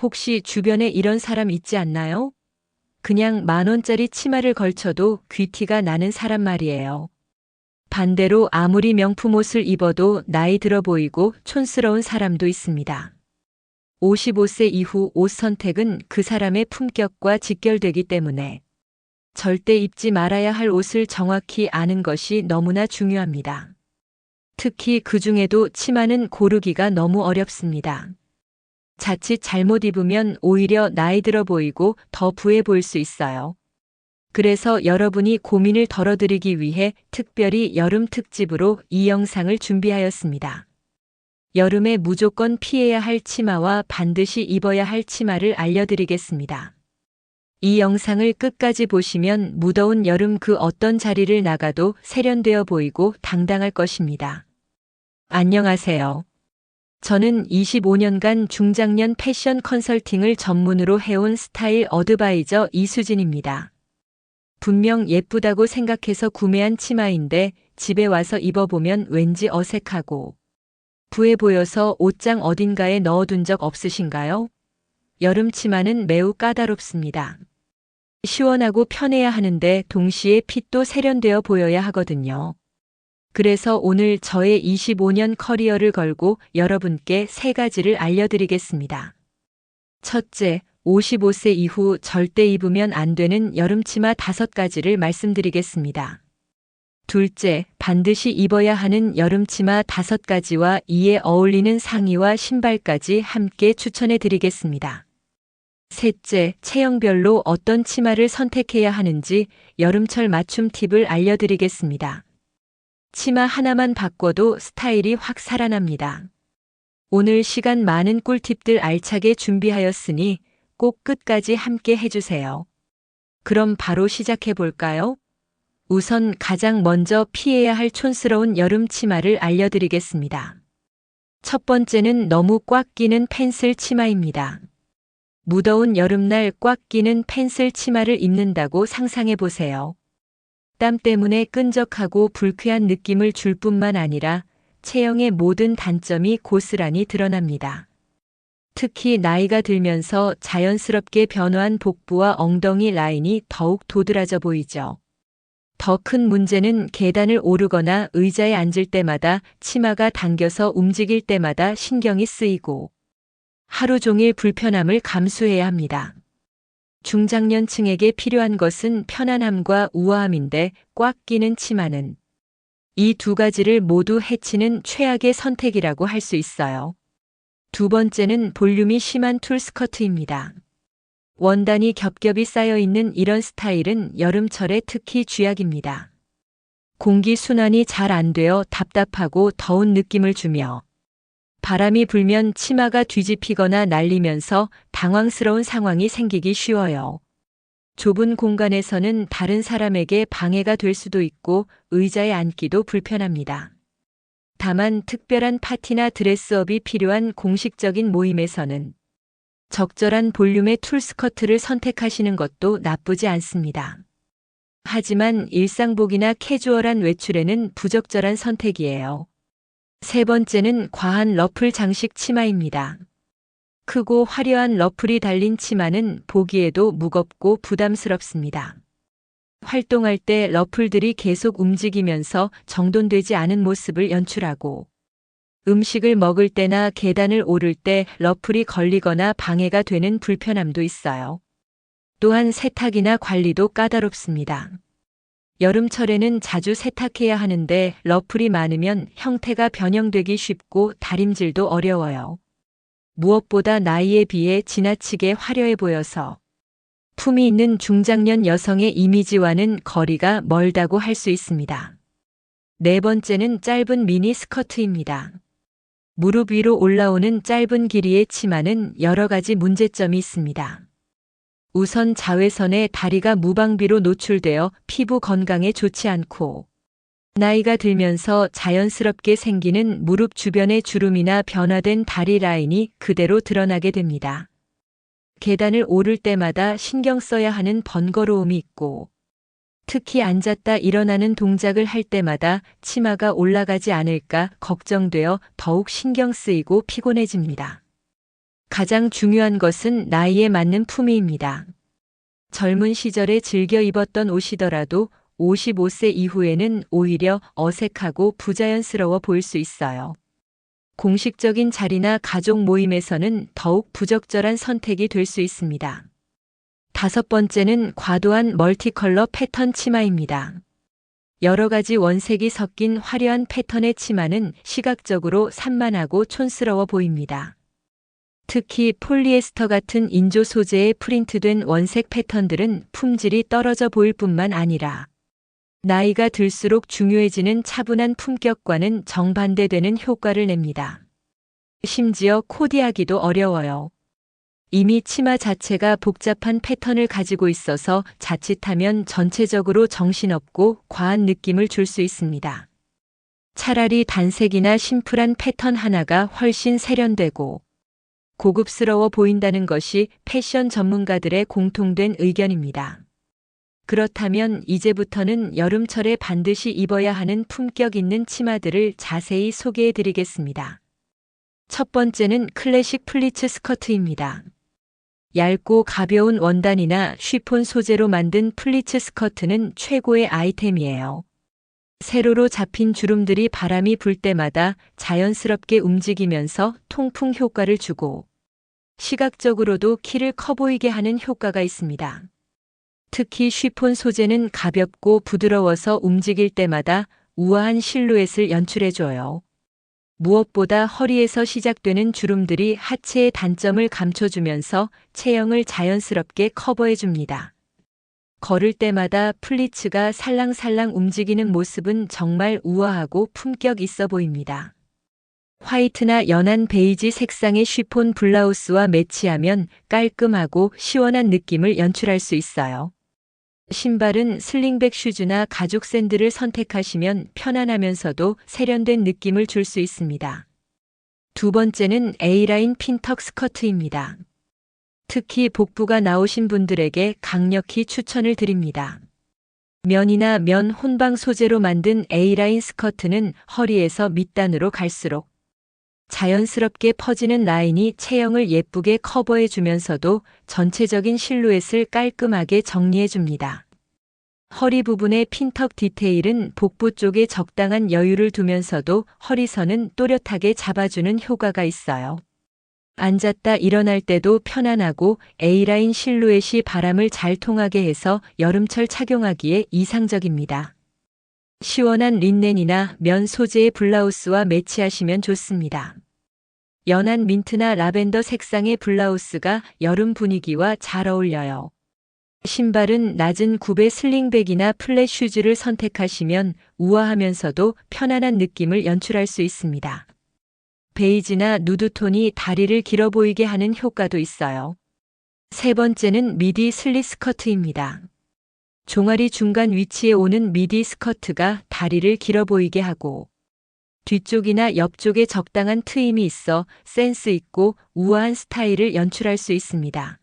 혹시 주변에 이런 사람 있지 않나요? 그냥 10,000원짜리 치마를 걸쳐도 귀티가 나는 사람 말이에요. 반대로 아무리 명품 옷을 입어도 나이 들어 보이고 촌스러운 사람도 있습니다. 55세 이후 옷 선택은 그 사람의 품격과 직결되기 때문에 절대 입지 말아야 할 옷을 정확히 아는 것이 너무나 중요합니다. 특히 그 중에도 치마는 고르기가 너무 어렵습니다. 자칫 잘못 입으면 오히려 나이 들어 보이고 더 부해 보일 수 있어요. 그래서 여러분이 고민을 덜어드리기 위해 특별히 여름 특집으로 이 영상을 준비하였습니다. 여름에 무조건 피해야 할 치마와 반드시 입어야 할 치마를 알려드리겠습니다. 이 영상을 끝까지 보시면 무더운 여름 그 어떤 자리를 나가도 세련되어 보이고 당당할 것입니다. 안녕하세요. 저는 25년간 중장년 패션 컨설팅을 전문으로 해온 스타일 어드바이저 이수진입니다. 분명 예쁘다고 생각해서 구매한 치마인데 집에 와서 입어보면 왠지 어색하고 부해 보여서 옷장 어딘가에 넣어둔 적 없으신가요? 여름 치마는 매우 까다롭습니다. 시원하고 편해야 하는데 동시에 핏도 세련되어 보여야 하거든요. 그래서 오늘 저의 25년 커리어를 걸고 여러분께 3가지를 알려드리겠습니다. 첫째, 55세 이후 절대 입으면 안 되는 여름치마 5가지를 말씀드리겠습니다. 둘째, 반드시 입어야 하는 여름치마 5가지와 이에 어울리는 상의와 신발까지 함께 추천해 드리겠습니다. 셋째, 체형별로 어떤 치마를 선택해야 하는지 여름철 맞춤 팁을 알려드리겠습니다. 치마 하나만 바꿔도 스타일이 확 살아납니다. 오늘 시간 많은 꿀팁들 알차게 준비하였으니 꼭 끝까지 함께 해주세요. 그럼 바로 시작해 볼까요? 우선 가장 먼저 피해야 할 촌스러운 여름 치마를 알려드리겠습니다. 첫 번째는 너무 꽉 끼는 펜슬 치마입니다. 무더운 여름날 꽉 끼는 펜슬 치마를 입는다고 상상해 보세요. 땀 때문에 끈적하고 불쾌한 느낌을 줄 뿐만 아니라 체형의 모든 단점이 고스란히 드러납니다. 특히 나이가 들면서 자연스럽게 변화한 복부와 엉덩이 라인이 더욱 도드라져 보이죠. 더 큰 문제는 계단을 오르거나 의자에 앉을 때마다 치마가 당겨서 움직일 때마다 신경이 쓰이고 하루 종일 불편함을 감수해야 합니다. 중장년층에게 필요한 것은 편안함과 우아함인데 꽉 끼는 치마는 이 2가지를 모두 해치는 최악의 선택이라고 할 수 있어요. 두 번째는 볼륨이 심한 툴스커트입니다. 원단이 겹겹이 쌓여 있는 이런 스타일은 여름철에 특히 쥐약입니다. 공기 순환이 잘 안 되어 답답하고 더운 느낌을 주며 바람이 불면 치마가 뒤집히거나 날리면서 당황스러운 상황이 생기기 쉬워요. 좁은 공간에서는 다른 사람에게 방해가 될 수도 있고 의자에 앉기도 불편합니다. 다만 특별한 파티나 드레스업이 필요한 공식적인 모임에서는 적절한 볼륨의 툴스커트를 선택하시는 것도 나쁘지 않습니다. 하지만 일상복이나 캐주얼한 외출에는 부적절한 선택이에요. 세 번째는 과한 러플 장식 치마입니다. 크고 화려한 러플이 달린 치마는 보기에도 무겁고 부담스럽습니다. 활동할 때 러플들이 계속 움직이면서 정돈되지 않은 모습을 연출하고 음식을 먹을 때나 계단을 오를 때 러플이 걸리거나 방해가 되는 불편함도 있어요. 또한 세탁이나 관리도 까다롭습니다. 여름철에는 자주 세탁해야 하는데 러플이 많으면 형태가 변형되기 쉽고 다림질도 어려워요. 무엇보다 나이에 비해 지나치게 화려해 보여서 품이 있는 중장년 여성의 이미지와는 거리가 멀다고 할 수 있습니다. 네 번째는 짧은 미니 스커트입니다. 무릎 위로 올라오는 짧은 길이의 치마는 여러 가지 문제점이 있습니다. 우선 자외선에 다리가 무방비로 노출되어 피부 건강에 좋지 않고 나이가 들면서 자연스럽게 생기는 무릎 주변의 주름이나 변화된 다리 라인이 그대로 드러나게 됩니다. 계단을 오를 때마다 신경 써야 하는 번거로움이 있고 특히 앉았다 일어나는 동작을 할 때마다 치마가 올라가지 않을까 걱정되어 더욱 신경 쓰이고 피곤해집니다. 가장 중요한 것은 나이에 맞는 품위입니다. 젊은 시절에 즐겨 입었던 옷이더라도 55세 이후에는 오히려 어색하고 부자연스러워 보일 수 있어요. 공식적인 자리나 가족 모임에서는 더욱 부적절한 선택이 될 수 있습니다. 다섯 번째는 과도한 멀티컬러 패턴 치마입니다. 여러 가지 원색이 섞인 화려한 패턴의 치마는 시각적으로 산만하고 촌스러워 보입니다. 특히 폴리에스터 같은 인조 소재의 프린트된 원색 패턴들은 품질이 떨어져 보일 뿐만 아니라 나이가 들수록 중요해지는 차분한 품격과는 정반대되는 효과를 냅니다. 심지어 코디하기도 어려워요. 이미 치마 자체가 복잡한 패턴을 가지고 있어서 자칫하면 전체적으로 정신없고 과한 느낌을 줄 수 있습니다. 차라리 단색이나 심플한 패턴 하나가 훨씬 세련되고 고급스러워 보인다는 것이 패션 전문가들의 공통된 의견입니다. 그렇다면 이제부터는 여름철에 반드시 입어야 하는 품격 있는 치마들을 자세히 소개해 드리겠습니다. 첫 번째는 클래식 플리츠 스커트입니다. 얇고 가벼운 원단이나 쉬폰 소재로 만든 플리츠 스커트는 최고의 아이템이에요. 세로로 잡힌 주름들이 바람이 불 때마다 자연스럽게 움직이면서 통풍 효과를 주고 시각적으로도 키를 커 보이게 하는 효과가 있습니다. 특히 쉬폰 소재는 가볍고 부드러워서 움직일 때마다 우아한 실루엣을 연출해줘요. 무엇보다 허리에서 시작되는 주름들이 하체의 단점을 감춰주면서 체형을 자연스럽게 커버해줍니다. 걸을 때마다 플리츠가 살랑살랑 움직이는 모습은 정말 우아하고 품격 있어 보입니다. 화이트나 연한 베이지 색상의 쉬폰 블라우스와 매치하면 깔끔하고 시원한 느낌을 연출할 수 있어요. 신발은 슬링백 슈즈나 가죽 샌들을 선택하시면 편안하면서도 세련된 느낌을 줄 수 있습니다. 두 번째는 A라인 핀턱 스커트입니다. 특히 복부가 나오신 분들에게 강력히 추천을 드립니다. 면이나 면 혼방 소재로 만든 A라인 스커트는 허리에서 밑단으로 갈수록 자연스럽게 퍼지는 라인이 체형을 예쁘게 커버해 주면서도 전체적인 실루엣을 깔끔하게 정리해 줍니다. 허리 부분의 핀턱 디테일은 복부 쪽에 적당한 여유를 두면서도 허리선은 또렷하게 잡아주는 효과가 있어요. 앉았다 일어날 때도 편안하고 A라인 실루엣이 바람을 잘 통하게 해서 여름철 착용하기에 이상적입니다. 시원한 린넨이나 면 소재의 블라우스와 매치하시면 좋습니다. 연한 민트나 라벤더 색상의 블라우스가 여름 분위기와 잘 어울려요. 신발은 낮은 굽의 슬링백이나 플랫 슈즈를 선택하시면 우아하면서도 편안한 느낌을 연출할 수 있습니다. 베이지나 누드톤이 다리를 길어 보이게 하는 효과도 있어요. 세 번째는 미디 슬릿 스커트입니다. 종아리 중간 위치에 오는 미디 스커트가 다리를 길어 보이게 하고 뒤쪽이나 옆쪽에 적당한 트임이 있어 센스 있고 우아한 스타일을 연출할 수 있습니다.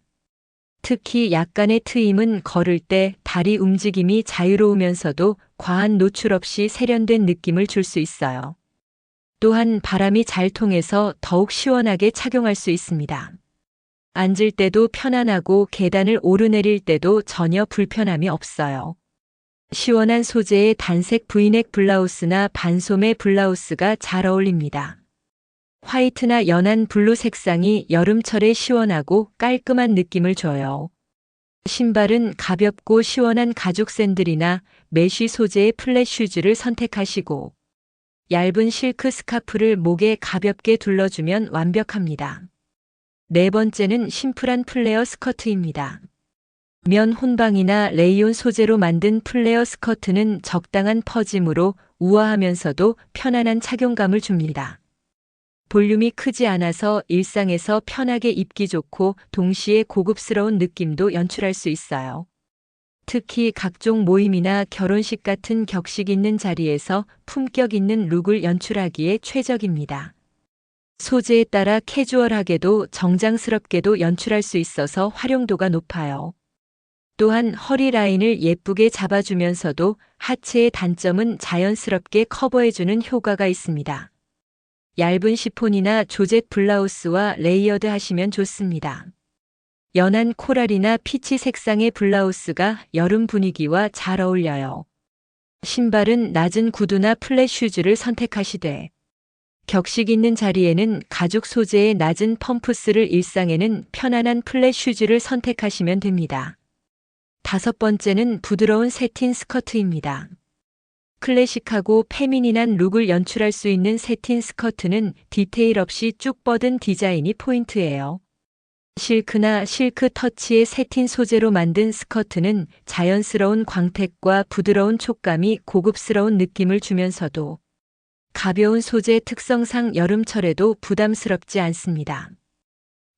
특히 약간의 트임은 걸을 때 다리 움직임이 자유로우면서도 과한 노출 없이 세련된 느낌을 줄 수 있어요. 또한 바람이 잘 통해서 더욱 시원하게 착용할 수 있습니다. 앉을 때도 편안하고 계단을 오르내릴 때도 전혀 불편함이 없어요. 시원한 소재의 단색 브이넥 블라우스나 반소매 블라우스가 잘 어울립니다. 화이트나 연한 블루 색상이 여름철에 시원하고 깔끔한 느낌을 줘요. 신발은 가볍고 시원한 가죽 샌들이나 메쉬 소재의 플랫 슈즈를 선택하시고 얇은 실크 스카프를 목에 가볍게 둘러주면 완벽합니다. 네 번째는 심플한 플레어 스커트입니다. 면 혼방이나 레이온 소재로 만든 플레어 스커트는 적당한 퍼짐으로 우아하면서도 편안한 착용감을 줍니다. 볼륨이 크지 않아서 일상에서 편하게 입기 좋고 동시에 고급스러운 느낌도 연출할 수 있어요. 특히 각종 모임이나 결혼식 같은 격식 있는 자리에서 품격 있는 룩을 연출하기에 최적입니다. 소재에 따라 캐주얼하게도 정장스럽게도 연출할 수 있어서 활용도가 높아요. 또한 허리 라인을 예쁘게 잡아주면서도 하체의 단점은 자연스럽게 커버해주는 효과가 있습니다. 얇은 시폰이나 조젯 블라우스와 레이어드 하시면 좋습니다. 연한 코랄이나 피치 색상의 블라우스가 여름 분위기와 잘 어울려요. 신발은 낮은 구두나 플랫 슈즈를 선택하시되 격식 있는 자리에는 가죽 소재의 낮은 펌프스를, 일상에는 편안한 플랫 슈즈를 선택하시면 됩니다. 5번째는 부드러운 세틴 스커트입니다. 클래식하고 페미닌한 룩을 연출할 수 있는 세틴 스커트는 디테일 없이 쭉 뻗은 디자인이 포인트예요. 실크나 실크 터치의 세틴 소재로 만든 스커트는 자연스러운 광택과 부드러운 촉감이 고급스러운 느낌을 주면서도 가벼운 소재 특성상 여름철에도 부담스럽지 않습니다.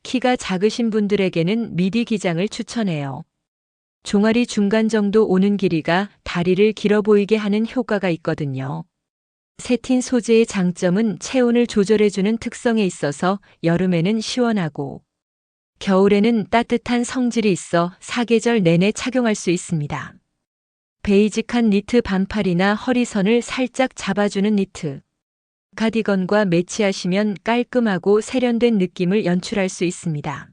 키가 작으신 분들에게는 미디 기장을 추천해요. 종아리 중간 정도 오는 길이가 다리를 길어 보이게 하는 효과가 있거든요. 세틴 소재의 장점은 체온을 조절해주는 특성에 있어서 여름에는 시원하고 겨울에는 따뜻한 성질이 있어 사계절 내내 착용할 수 있습니다. 베이직한 니트 반팔이나 허리선을 살짝 잡아주는 니트 카디건과 매치하시면 깔끔하고 세련된 느낌을 연출할 수 있습니다.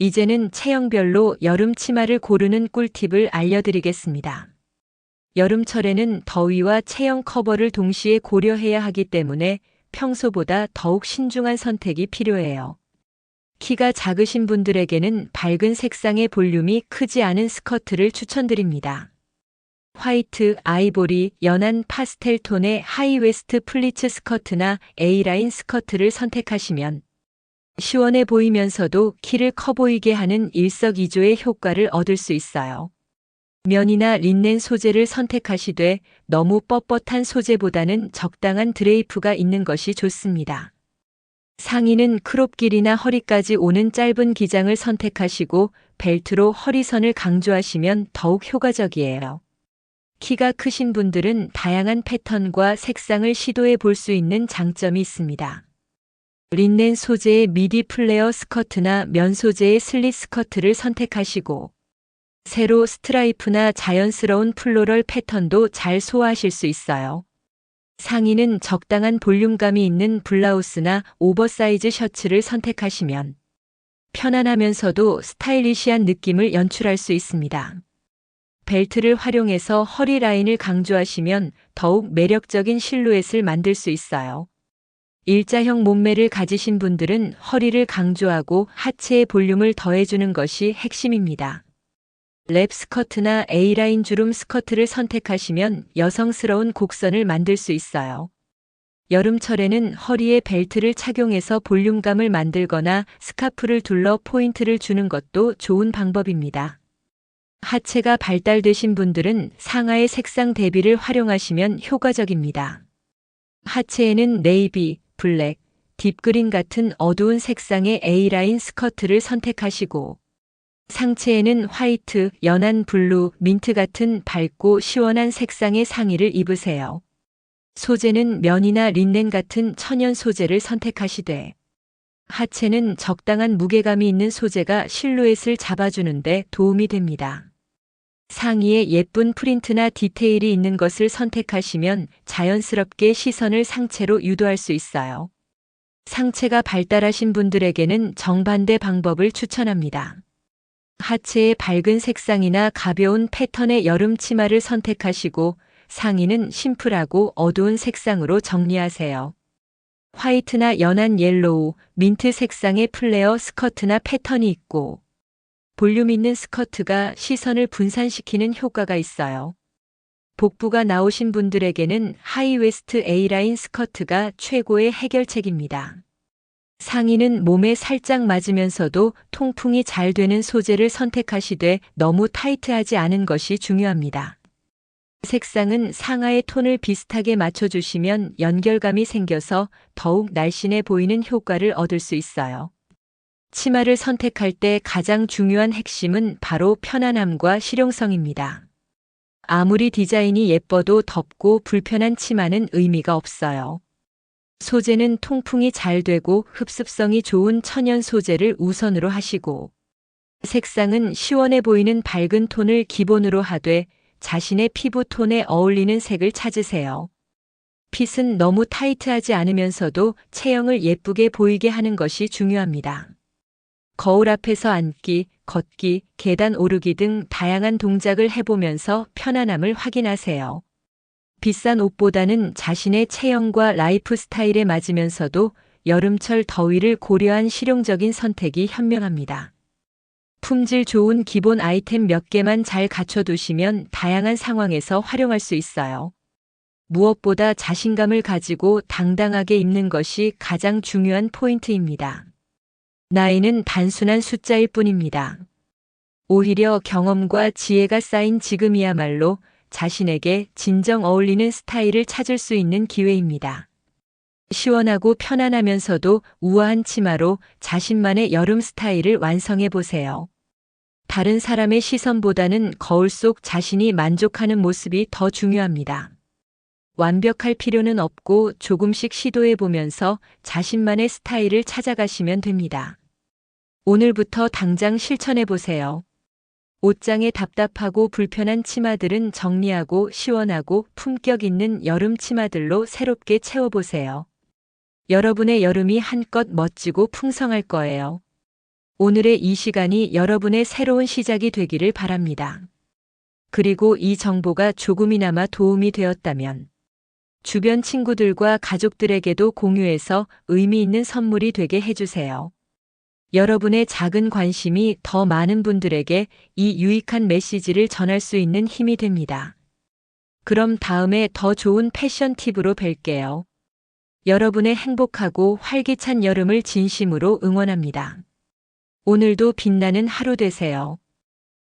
이제는 체형별로 여름 치마를 고르는 꿀팁을 알려드리겠습니다. 여름철에는 더위와 체형 커버를 동시에 고려해야 하기 때문에 평소보다 더욱 신중한 선택이 필요해요. 키가 작으신 분들에게는 밝은 색상의 볼륨이 크지 않은 스커트를 추천드립니다. 화이트, 아이보리, 연한 파스텔 톤의 하이웨스트 플리츠 스커트나 A라인 스커트를 선택하시면 시원해 보이면서도 키를 커 보이게 하는 일석이조의 효과를 얻을 수 있어요. 면이나 린넨 소재를 선택하시되 너무 뻣뻣한 소재보다는 적당한 드레이프가 있는 것이 좋습니다. 상의는 크롭 길이나 허리까지 오는 짧은 기장을 선택하시고 벨트로 허리선을 강조하시면 더욱 효과적이에요. 키가 크신 분들은 다양한 패턴과 색상을 시도해 볼 수 있는 장점이 있습니다. 린넨 소재의 미디 플레어 스커트나 면 소재의 슬릿 스커트를 선택하시고 세로 스트라이프나 자연스러운 플로럴 패턴도 잘 소화하실 수 있어요. 상의는 적당한 볼륨감이 있는 블라우스나 오버사이즈 셔츠를 선택하시면 편안하면서도 스타일리시한 느낌을 연출할 수 있습니다. 벨트를 활용해서 허리 라인을 강조하시면 더욱 매력적인 실루엣을 만들 수 있어요. 일자형 몸매를 가지신 분들은 허리를 강조하고 하체의 볼륨을 더해주는 것이 핵심입니다. 랩 스커트나 A라인 주름 스커트를 선택하시면 여성스러운 곡선을 만들 수 있어요. 여름철에는 허리에 벨트를 착용해서 볼륨감을 만들거나 스카프를 둘러 포인트를 주는 것도 좋은 방법입니다. 하체가 발달되신 분들은 상하의 색상 대비를 활용하시면 효과적입니다. 하체에는 네이비, 블랙, 딥그린 같은 어두운 색상의 A라인 스커트를 선택하시고 상체에는 화이트, 연한 블루, 민트 같은 밝고 시원한 색상의 상의를 입으세요. 소재는 면이나 린넨 같은 천연 소재를 선택하시되 하체는 적당한 무게감이 있는 소재가 실루엣을 잡아주는데 도움이 됩니다. 상의에 예쁜 프린트나 디테일이 있는 것을 선택하시면 자연스럽게 시선을 상체로 유도할 수 있어요. 상체가 발달하신 분들에게는 정반대 방법을 추천합니다. 하체의 밝은 색상이나 가벼운 패턴의 여름 치마를 선택하시고 상의는 심플하고 어두운 색상으로 정리하세요. 화이트나 연한 옐로우, 민트 색상의 플레어 스커트나 패턴이 있고 볼륨 있는 스커트가 시선을 분산시키는 효과가 있어요. 복부가 나오신 분들에게는 하이웨스트 A라인 스커트가 최고의 해결책입니다. 상의는 몸에 살짝 맞으면서도 통풍이 잘 되는 소재를 선택하시되 너무 타이트하지 않은 것이 중요합니다. 색상은 상하의 톤을 비슷하게 맞춰주시면 연결감이 생겨서 더욱 날씬해 보이는 효과를 얻을 수 있어요. 치마를 선택할 때 가장 중요한 핵심은 바로 편안함과 실용성입니다. 아무리 디자인이 예뻐도 덥고 불편한 치마는 의미가 없어요. 소재는 통풍이 잘 되고 흡습성이 좋은 천연 소재를 우선으로 하시고 색상은 시원해 보이는 밝은 톤을 기본으로 하되 자신의 피부 톤에 어울리는 색을 찾으세요. 핏은 너무 타이트하지 않으면서도 체형을 예쁘게 보이게 하는 것이 중요합니다. 거울 앞에서 앉기, 걷기, 계단 오르기 등 다양한 동작을 해보면서 편안함을 확인하세요. 비싼 옷보다는 자신의 체형과 라이프 스타일에 맞으면서도 여름철 더위를 고려한 실용적인 선택이 현명합니다. 품질 좋은 기본 아이템 몇 개만 잘 갖춰두시면 다양한 상황에서 활용할 수 있어요. 무엇보다 자신감을 가지고 당당하게 입는 것이 가장 중요한 포인트입니다. 나이는 단순한 숫자일 뿐입니다. 오히려 경험과 지혜가 쌓인 지금이야말로 자신에게 진정 어울리는 스타일을 찾을 수 있는 기회입니다. 시원하고 편안하면서도 우아한 치마로 자신만의 여름 스타일을 완성해 보세요. 다른 사람의 시선보다는 거울 속 자신이 만족하는 모습이 더 중요합니다. 완벽할 필요는 없고 조금씩 시도해 보면서 자신만의 스타일을 찾아가시면 됩니다. 오늘부터 당장 실천해 보세요. 옷장에 답답하고 불편한 치마들은 정리하고 시원하고 품격 있는 여름 치마들로 새롭게 채워보세요. 여러분의 여름이 한껏 멋지고 풍성할 거예요. 오늘의 이 시간이 여러분의 새로운 시작이 되기를 바랍니다. 그리고 이 정보가 조금이나마 도움이 되었다면 주변 친구들과 가족들에게도 공유해서 의미 있는 선물이 되게 해주세요. 여러분의 작은 관심이 더 많은 분들에게 이 유익한 메시지를 전할 수 있는 힘이 됩니다. 그럼 다음에 더 좋은 패션 팁으로 뵐게요. 여러분의 행복하고 활기찬 여름을 진심으로 응원합니다. 오늘도 빛나는 하루 되세요.